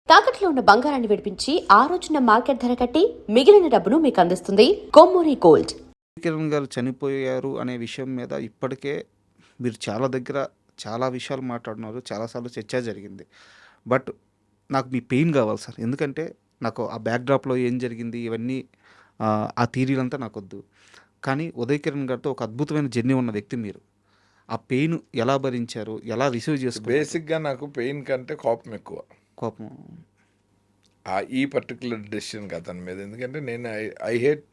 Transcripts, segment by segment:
తాకట్లో ఉన్న బంగారాన్ని విడిపించి ఆ రోజున మార్కెట్ ధర కట్టి మిగిలిన డబ్బును మీకు అందిస్తుంది కొమ్మూరి గోల్డ్. కిరణ్ గారు చనిపోయారు అనే విషయం మీద ఇప్పటికే మీరు చాలా దగ్గర చాలా విషయాలు మాట్లాడినారు, చాలాసార్లు చర్చ జరిగింది. బట్ నాకు మీ పెయిన్ కావాలి సార్, ఎందుకంటే నాకు ఆ బ్యాక్డ్రాప్లో ఏం జరిగింది ఇవన్నీ ఆ థీరీలంతా నాకు వద్దు. కానీ ఉదయ్ కిరణ్ గారితో ఒక అద్భుతమైన జర్నీ ఉన్న వ్యక్తి మీరు. ఆ పెయిన్ ఎలా భరించారు, ఎలా రిసీవ్ చేసుకున్నారు? బేసిక్గా నాకు పెయిన్ కంటే కోపం ఎక్కువ కోపం. ఈ పర్టికులర్ డెసిషన్కి అతని మీద. ఎందుకంటే నేను ఐ హేట్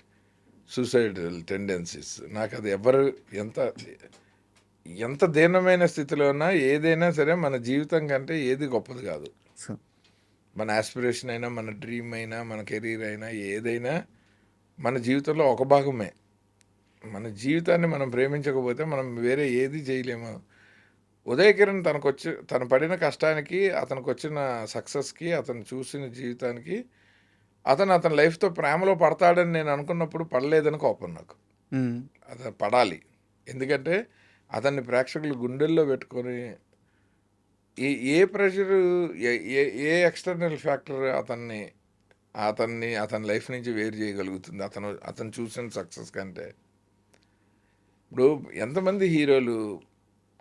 సూసైడల్ టెండెన్సీస్. నాకు అది ఎవరు ఎంత దీనమైన స్థితిలో ఉన్నా ఏదైనా సరే మన జీవితం కంటే ఏది గొప్పది కాదు. మన ఆస్పిరేషన్ అయినా, మన డ్రీమ్ అయినా, మన కెరీర్ అయినా, ఏదైనా మన జీవితంలో ఒక భాగమే. మన జీవితాన్ని మనం ప్రేమించకపోతే మనం వేరే ఏది చేయలేము. ఉదయ్ కిరణ్ తను పడిన కష్టానికి, అతనికి వచ్చిన సక్సెస్కి, అతను చూసిన జీవితానికి అతని లైఫ్తో ప్రేమలో పడతాడని నేను అనుకున్నప్పుడు పడలేదని కోపం నాకు. అతను పడాలి, ఎందుకంటే అతన్ని ప్రేక్షకులు గుండెల్లో పెట్టుకొని ఏ ప్రెషరు, ఏ ఎక్స్టర్నల్ ఫ్యాక్టర్ అతని లైఫ్ నుంచి వేరు చేయగలుగుతుంది అతను చూసిన సక్సెస్ కంటే. ఇప్పుడు ఎంతమంది హీరోలు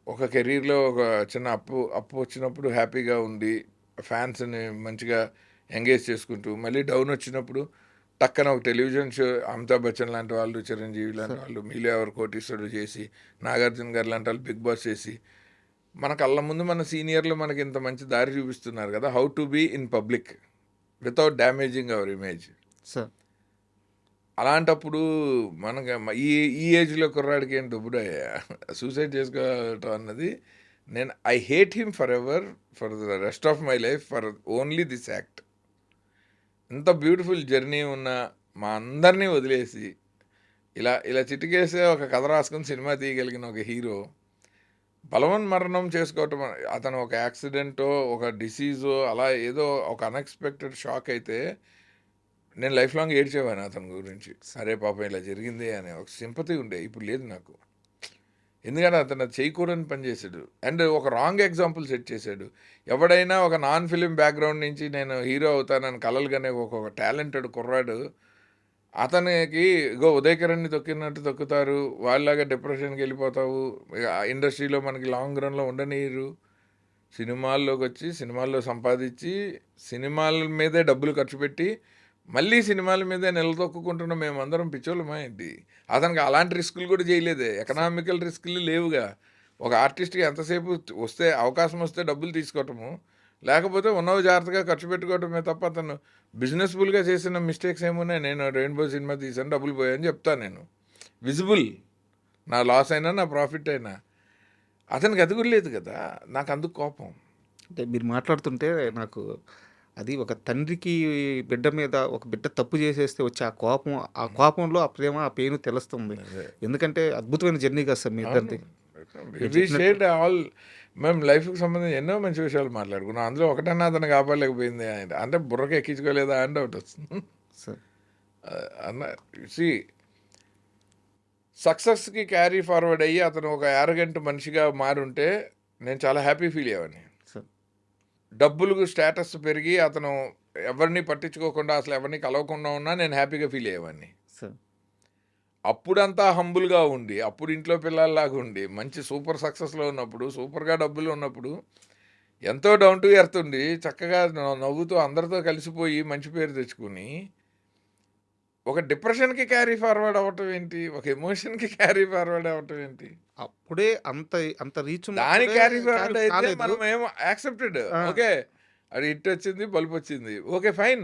ఒక కెరీర్లో ఒక చిన్న అప్పు వచ్చినప్పుడు హ్యాపీగా ఉండి ఫ్యాన్స్ని మంచిగా ఎంగేజ్ చేసుకుంటూ, మళ్ళీ డౌన్ వచ్చినప్పుడు టక్కన ఒక టెలివిజన్ షో అమితాబ్ బచ్చన్ లాంటి వాళ్ళు, చిరంజీవి లాంటి వాళ్ళు, మీలో ఎవరు కోటీశ్వరుడు చేసి, నాగార్జున గారు లాంటి వాళ్ళు బిగ్ బాస్ చేసి, మన కళ్ళ ముందు మన సీనియర్లు మనకి ఇంత మంచి దారి చూపిస్తున్నారు కదా, how to be in public without damaging our image. Sir అలాంటప్పుడు మనకి ఈ ఏజ్లో కుర్రాడికి ఏంటి ఇప్పుడు సూసైడ్ చేసుకోవటం అన్నది, I hate him for ever, for the rest of my life, for only this act. ఇంత బ్యూటిఫుల్ జర్నీ ఉన్న మా అందరినీ వదిలేసి ఇలా చిటికేసే ఒక కథ రాసుకుని సినిమా తీయగలిగిన ఒక హీరో బలవన్ మరణం చేసుకోవటం, అతను ఒక యాక్సిడెంటో ఒక డిసీజో అలా ఏదో ఒక అన్ఎక్స్పెక్టెడ్ షాక్ అయితే నేను లైఫ్ లాంగ్ ఏడ్చేవాను అతని గురించి. సరే పాపం ఇలా జరిగింది అనే ఒక సింపతి ఉండే, ఇప్పుడు లేదు నాకు. ఎందుకంటే అతను చేయకూడని పని చేశాడు, అండ్ ఒక రాంగ్ ఎగ్జాంపుల్ సెట్ చేశాడు. ఎవడైనా ఒక నాన్ ఫిలిం బ్యాక్గ్రౌండ్ నుంచి నేను హీరో అవుతానని కలలుగానే ఒక టాలెంటెడ్ కుర్రాడు, అతనికి ఉదయ్ కిరణ్ని తొక్కినట్టు తొక్కుతారు, వాళ్ళలాగా డిప్రెషన్కి వెళ్ళిపోతావు, ఇండస్ట్రీలో మనకి లాంగ్ రన్లో ఉండనీరు. సినిమాల్లోకి వచ్చి సినిమాల్లో సంపాదించి సినిమాల మీదే డబ్బులు ఖర్చు పెట్టి మళ్ళీ సినిమాల మీదే నిలదొక్కుంటున్న మేమందరం పిచ్చోళ్ళమా ఏంటి? అతనికి అలాంటి రిస్కులు కూడా చేయలేదే, ఎకనామికల్ రిస్కులు లేవుగా. ఒక ఆర్టిస్ట్కి ఎంతసేపు వస్తే అవకాశం వస్తే డబ్బులు తీసుకోవటము, లేకపోతే ఉన్నవి జాగ్రత్తగా ఖర్చు పెట్టుకోవటమే తప్ప అతను బిజినెస్ఫుల్గా చేసిన మిస్టేక్స్ ఏమున్నాయి? నేను రెయిన్బో సినిమా తీసాను, డబ్బులు పోయాయని చెప్తాను నేను, విజిబుల్, నా లాస్ అయినా నా ప్రాఫిట్ అయినా. అతనికి అది కూడా లేదు కదా, నాకు అందుకు కోపం. అంటే మీరు మాట్లాడుతుంటే నాకు అది ఒక తండ్రికి బిడ్డ మీద, ఒక బిడ్డ తప్పు చేసేస్తే వచ్చే ఆ కోపంలో ఆ ప్రేమ, ఆ పెయిన్ తెలుస్తుంది. ఎందుకంటే అద్భుతమైన జర్నీ కదా సార్ మీ ఇద్దరిది. మేము లైఫ్కి సంబంధించి ఎన్నో మంచి విషయాలు మాట్లాడుకున్నాం, అందులో ఒకటన్నా అతను కాపాడలేకపోయింది అంటే బుర్రకి ఎక్కించుకోలేదా అని డౌట్ వస్తుంది అన్న. సక్సెస్కి క్యారీ ఫార్వర్డ్ అయ్యి అతను ఒక యారగెంట్ మనిషిగా మారుంటే నేను చాలా హ్యాపీ ఫీల్ అయ్యేవాడిని. డబ్బులకు స్టేటస్ పెరిగి అతను ఎవరిని పట్టించుకోకుండా, అసలు ఎవరిని కలవకుండా ఉన్నా నేను హ్యాపీగా ఫీల్ అయ్యేవాడిని. అప్పుడంతా హంబుల్గా ఉండి, అప్పుడు ఇంట్లో పిల్లల్లాగా ఉండి, మంచి సూపర్ సక్సెస్లో ఉన్నప్పుడు, సూపర్గా డబ్బులు ఉన్నప్పుడు ఎంతో డౌన్ టు ఎర్త్ ఉండి చక్కగా నవ్వుతూ అందరితో కలిసిపోయి మంచి పేరు తెచ్చుకుని ఒక డిప్రెషన్కి క్యారీ ఫార్వర్డ్ అవ్వటం ఏంటి, ఒక ఎమోషన్కి క్యారీ ఫార్వర్డ్ అవ్వటం ఏంటి? అప్పుడే అంత రీచ్ దాని క్యారీ ఫార్వర్డ్ అయితే మనం ఏమో యాక్సెప్టెడ్, ఓకే అది హిట్ వచ్చింది, బల్బ్ వచ్చింది, ఓకే ఫైన్.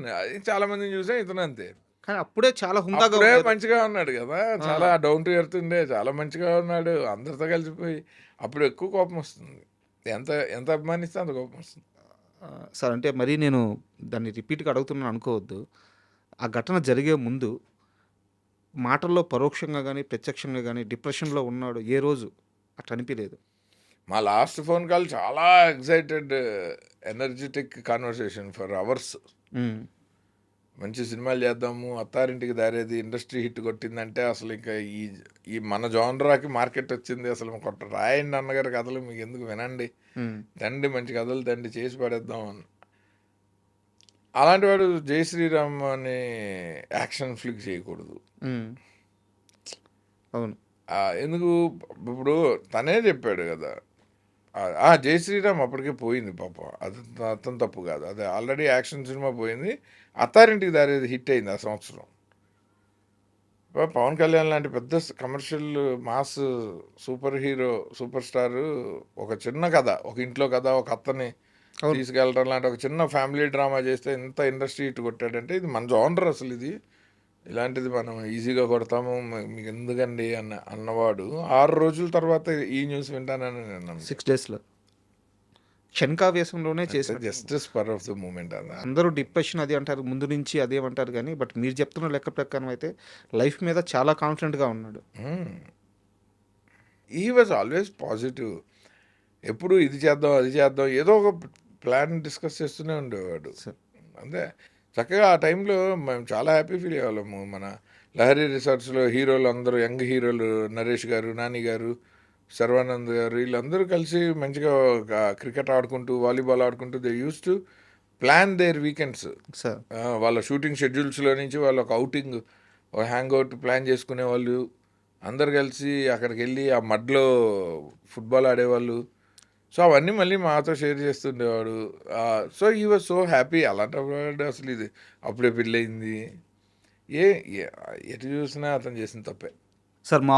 చాలా మందిని చూసాం, ఇతను అంతే. కానీ అప్పుడే చాలా హుందాగా మంచిగా ఉన్నాడు కదా, చాలా డౌన్ టు ఎర్త్ ఉండే, చాలా మంచిగా ఉన్నాడు, అందరితో కలిసిపోయి. అప్పుడు ఎక్కువ కోపం వస్తుంది, ఎంత అభిమానిస్తే అంత కోపం వస్తుంది సార్. అంటే మరీ నేను దాన్ని రిపీట్గా అడుగుతున్నాను అనుకోవద్దు. ఆ ఘటన జరిగే ముందు మాటల్లో పరోక్షంగా కానీ ప్రత్యక్షంగా కానీ డిప్రెషన్లో ఉన్నాడు ఏ రోజు అట్లా అనిపించలేదు. మా లాస్ట్ ఫోన్ కాల్ చాలా excited, energetic conversation for hours. మంచి సినిమాలు చేద్దాము, అత్తారింటికి దారేది ఇండస్ట్రీ హిట్ కొట్టిందంటే అసలు ఇంకా ఈ మన జోనరాకి మార్కెట్ వచ్చింది, అసలు రాయండి అన్నగారి కథలు మీకు ఎందుకు, వినండి తండ్రి, మంచి కథలు తండ్రి చేసి పడేద్దాం అని. అలాంటి వాడు జై శ్రీరామ్ అనే యాక్షన్ ఫ్లిక్ చేయకూడదు. ఉమ్, అవును. ఎందుకు ఇప్పుడు తనే చెప్పాడు కదా, జై శ్రీరామ్ అప్పటికే పోయింది పాపం, అది అతను తప్పు కాదు, అది ఆల్రెడీ యాక్షన్ సినిమా పోయింది. అత్తారింటికి దారి హిట్ అయింది ఆ సంవత్సరం. పవన్ కళ్యాణ్ లాంటి పెద్ద commercial mass super hero super star ఒక చిన్న కథ, ఒక ఇంట్లో కథ, ఒక అత్తని అవును. తీసుకెళ్ళడం లాంటి ఒక చిన్న ఫ్యామిలీ డ్రామా చేస్తే ఎంత ఇండస్ట్రీ ఇటు కొట్టాడంటే, ఇది మన జానర్ అసలు. ఇది ఇలాంటిది మనం ఈజీగా కొడతాము, మీకు ఎందుకండి అన్నవాడు 6 రోజుల తర్వాత ఈ న్యూస్ వింటానని నేను అన్నాను. 6 డేస్లో క్షణికావేశంలోనే చేశారు. Just spur of the moment అన్న. అందరూ డిప్రెషన్ అది అంటారు, ముందు నుంచి అదేమంటారు కానీ బట్ మీరు చెప్తున్న లెక్క ప్రకారం అయితే లైఫ్ మీద చాలా కాన్ఫిడెంట్గా ఉన్నాడు. ఈ వాజ్ ఆల్వేస్ పాజిటివ్. ఎప్పుడు ఇది చేద్దాం అది చేద్దాం ఏదో ఒక ప్లాన్ డిస్కస్ చేస్తూనే ఉండేవాడు. సార్ అంతే. చక్కగా ఆ టైంలో మేము చాలా హ్యాపీ ఫీల్ అయ్యేవాళ్ళము. మన లహరి రిసార్ట్స్లో హీరోలు అందరూ, యంగ్ హీరోలు, నరేష్ గారు, నాని గారు, శర్వానంద్ గారు, వీళ్ళందరూ కలిసి మంచిగా క్రికెట్ ఆడుకుంటూ, వాలీబాల్ ఆడుకుంటూ they use to plan their weekends. Sir వాళ్ళ షూటింగ్ షెడ్యూల్స్లో నుంచి వాళ్ళు ఒక అవుటింగ్, ఒక హ్యాంగ్ అవుట్ ప్లాన్ చేసుకునే వాళ్ళు. అందరు కలిసి అక్కడికి వెళ్ళి ఆ మడ్లో ఫుట్బాల్ ఆడేవాళ్ళు. సో అవన్నీ మళ్ళీ మాతో షేర్ చేస్తుండేవాడు. సో ఈ వాజ్ సో హ్యాపీ. అలాంటి అసలు ఇది అప్పుడే పెళ్ళయింది, ఎటు చూసినా అతను చేసిన తప్పే. సార్ మా